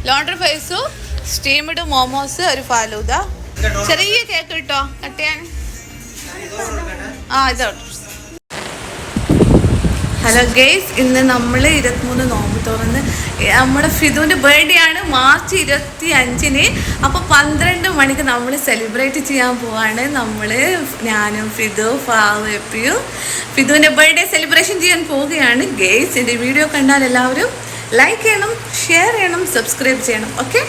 Laundry ഫേസു steamed momos ഒരു ഫാലൂദ ചെറിയ cake കിട്ടോ കട്ട് ചെയ്യാൻ ഇതോട്ട്. ഹലോ ഗെയ്സ്, ഇന്ന് നമ്മൾ 23 നോമ്പ് തുറന്ന് നമ്മുടെ ഫിദുവിൻ്റെ ബർത്ത്ഡേ ആണ് മാർച്ച് 25-ന്. അപ്പോൾ 12 മണിക്ക് നമ്മൾ സെലിബ്രേറ്റ് ചെയ്യാൻ പോവാണ്. ഞാനും ഫിദുവിൻ്റെ ബർത്ത്ഡേ സെലിബ്രേഷൻ ചെയ്യാൻ പോവുകയാണ്. ഗെയ്സ്, എൻ്റെ വീഡിയോ കണ്ടാൽ എല്ലാവരും ലൈക്ക് ചെയ്യണം, ഷെയർ ചെയ്യണം, സബ്സ്ക്രൈബ് ചെയ്യണം. ഓക്കെ,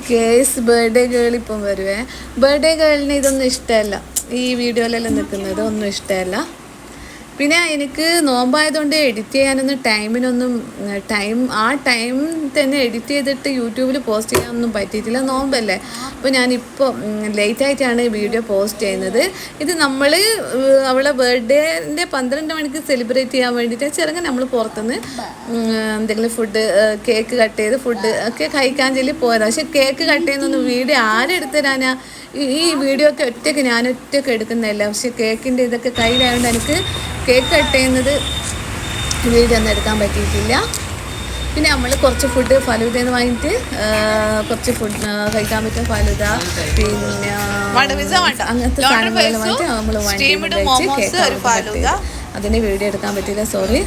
കേസ് ബർത്ത്ഡേ ഗേൾ ഇപ്പം വരുവേ. ബർത്ത്ഡേ ഗേളിന് ഇതൊന്നും ഇഷ്ടമല്ല, ഈ വീഡിയോയിലെല്ലാം നിൽക്കുന്നത് ഒന്നും ഇഷ്ടമല്ല. പിന്നെ എനിക്ക് നോമ്പായതുകൊണ്ട് എഡിറ്റ് ചെയ്യാനൊന്നും ആ ടൈം തന്നെ എഡിറ്റ് ചെയ്തിട്ട് യൂട്യൂബിൽ പോസ്റ്റ് ചെയ്യാനൊന്നും പറ്റിയിട്ടില്ല, നോമ്പല്ലേ. അപ്പോൾ ഞാനിപ്പോൾ ലേറ്റായിട്ടാണ് വീഡിയോ പോസ്റ്റ് ചെയ്യുന്നത്. ഇത് അവളെ ബർത്ത്ഡേൻ്റെ 12 മണിക്ക് സെലിബ്രേറ്റ് ചെയ്യാൻ വേണ്ടിയിട്ട് ചെറുങ്ങനെ നമ്മൾ പുറത്തുനിന്ന് എന്തെങ്കിലും ഫുഡ്, കേക്ക് കട്ട് ചെയ്ത് ഫുഡ് ഒക്കെ കഴിക്കാൻ ചൊല്ലി പോയതാണ്. പക്ഷെ കേക്ക് കട്ട് ചെയ്യുന്നൊന്നും വീഡിയോ ആരെടുത്ത് തരാനാ? ഈ വീഡിയോ ഒക്കെ ഞാൻ ഒറ്റയ്ക്ക് എടുക്കുന്നതല്ല. പക്ഷെ കേക്കിൻ്റെ ഇതൊക്കെ കയ്യിലായതുകൊണ്ട് എനിക്ക് കേക്ക് കട്ട് ചെയ്യുന്നത് വീഡിയോ ഒന്നും എടുക്കാൻ പറ്റിയിട്ടില്ല. പിന്നെ നമ്മൾ കുറച്ച് ഫുഡ് ഫലൂദയിൽ നിന്ന് വാങ്ങിയിട്ട് കുറച്ച് ഫുഡ് കഴിക്കാൻ പറ്റും, ഫലൂദ പിന്നെ അങ്ങനത്തെ സാധനങ്ങളെല്ലാം വാങ്ങിയിട്ട് നമ്മൾ വാങ്ങിയിട്ട് കേക്ക് അതിന് വീഡിയോ എടുക്കാൻ പറ്റിയില്ല, സോറി.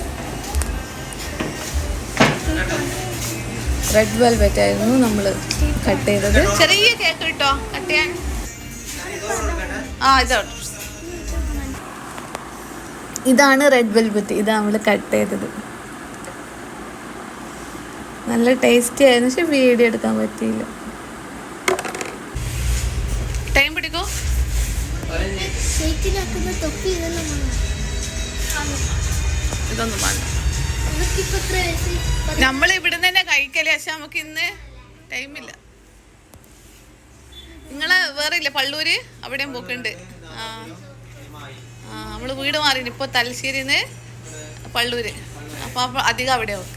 റെഡ് വെൽവെറ്റ് ആയിരുന്നു നമ്മൾ കട്ട് ചെയ്തത്. ചെറിയ കേക്ക് കിട്ടോ കട്ട് ചെയ്യാൻ? ഇതാണ് റെഡ് വെൽവെറ്റ്, ഇതാണ് നമ്മൾ കട്ട് ചെയ്തത്. നല്ല ടേസ്റ്റി ആയിരുന്നു, പക്ഷെ വീഡിയോ എടുക്കാൻ പറ്റിയില്ല. ടൈം പിടിക്കോ? ഇതൊന്നും വേണ്ട, നമ്മൾ ഇവിടുന്ന് തന്നെ കഴിക്കല്. പക്ഷെ നമുക്ക് ഇന്ന് ടൈമില്ല. നിങ്ങളെ വേറെ ഇല്ല പള്ളൂര്, അവിടെയും പോക്കുണ്ട്. നമ്മള് വീട് മാറിന് ഇപ്പൊ തലശ്ശേരിന്ന് പള്ളൂര്. അപ്പൊ അധികം അവിടെ പോക്ക്.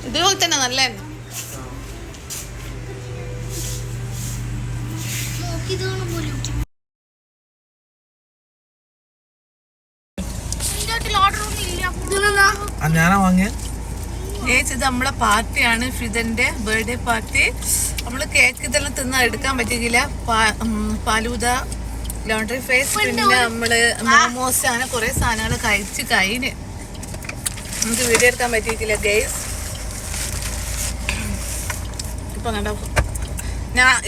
ഇതുപോലെ തന്നെ നല്ല ഞാനാ വാങ്ങിയ. ഇത് നമ്മളെ പാർട്ടിയാണ്, ഫിദന്റെ ബർത്ത്ഡേ പാർട്ടി. നമ്മള് കേക്ക് ഇതെല്ലാം എടുക്കാൻ പറ്റിയില്ല. ഫലൂദ, ലോണ്ടറി ഫേസ്, പിന്നെ നമ്മള് മോമോസ്, അങ്ങനെ കുറെ സാധനങ്ങൾ കഴിച്ച് കഴിഞ്ഞ് നമുക്ക് വീഡിയോ എടുക്കാൻ പറ്റിയിട്ടില്ല ഗൈസ്. ഇപ്പൊ കണ്ടോ,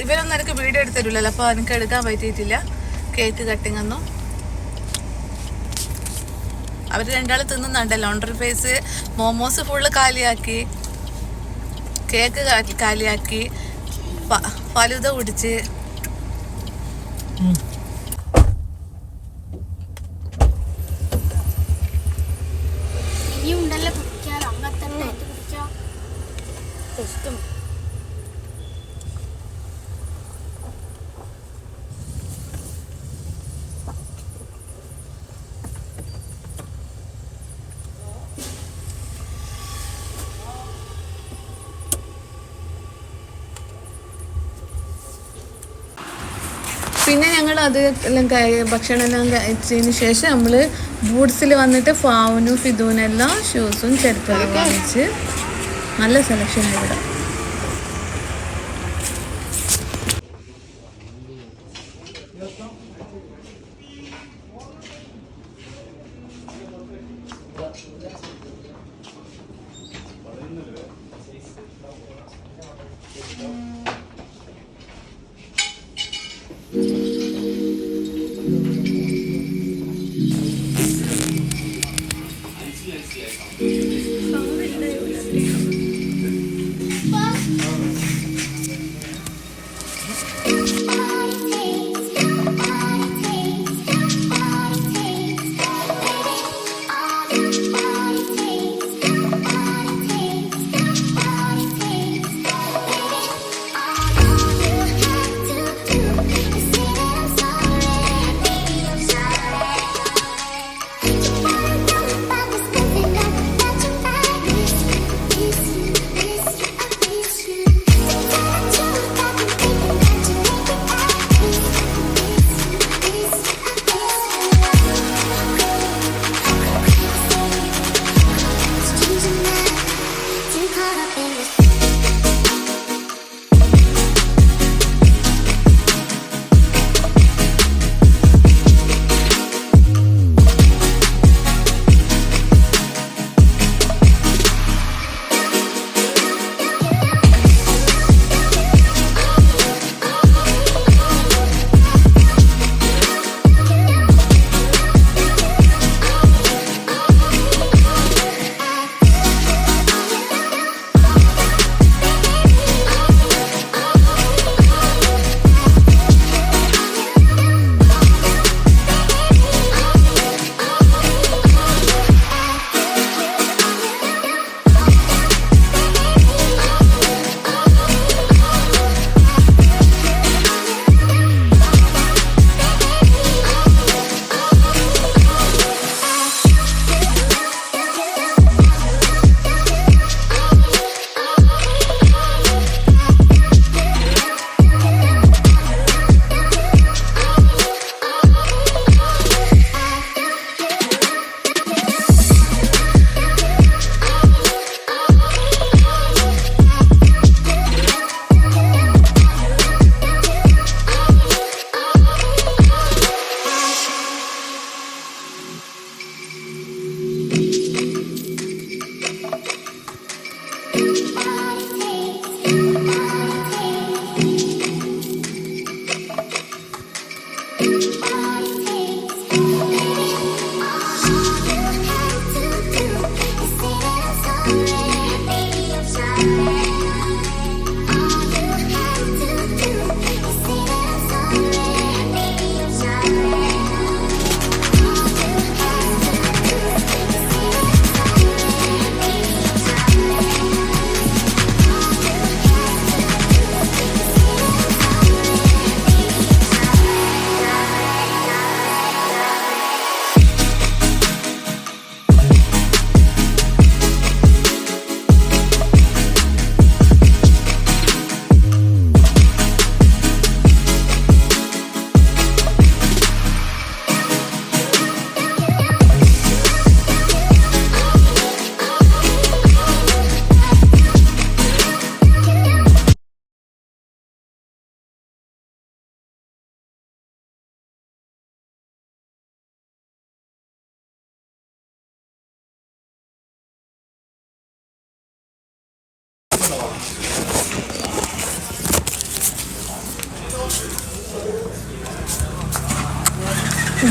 ഇവരൊന്നും എനിക്ക് വീഡിയോ എടുത്തരില്ലല്ലോ, അപ്പൊ എനിക്ക് എടുക്കാൻ പറ്റിയിട്ടില്ല കേക്ക് കട്ടിങ് ഒന്നും. അവർ രണ്ടാൾ തിന്നുന്നുണ്ട്. ലോണ്ടറി ഫേസ് മോമോസ് ഫുള്ള് കാലിയാക്കി, കേക്ക് കാലിയാക്കി, ഫലൂദ കുടിച്ച്. പിന്നെ ഞങ്ങൾ അത് എല്ലാം ഭക്ഷണം എല്ലാം കഴിച്ചതിന് ശേഷം നമ്മൾ ബൂട്ട്സിൽ വന്നിട്ട് ഫാവിനും ഫിദുവിനെല്ലാം ഷൂസും ചെരുപ്പെല്ലാം വാങ്ങിച്ച് നല്ല സെലക്ഷൻ ഇവിടെ.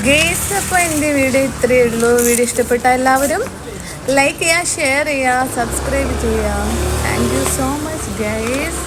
ഗേസ്, അപ്പോൾ എൻ്റെ വീഡിയോ ഇത്രയേ ഉള്ളൂ. വീഡിയോ ഇഷ്ടപ്പെട്ട എല്ലാവരും ലൈക്ക് ചെയ്യുക, ഷെയർ ചെയ്യുക, സബ്സ്ക്രൈബ് ചെയ്യുക. Thank you so much guys.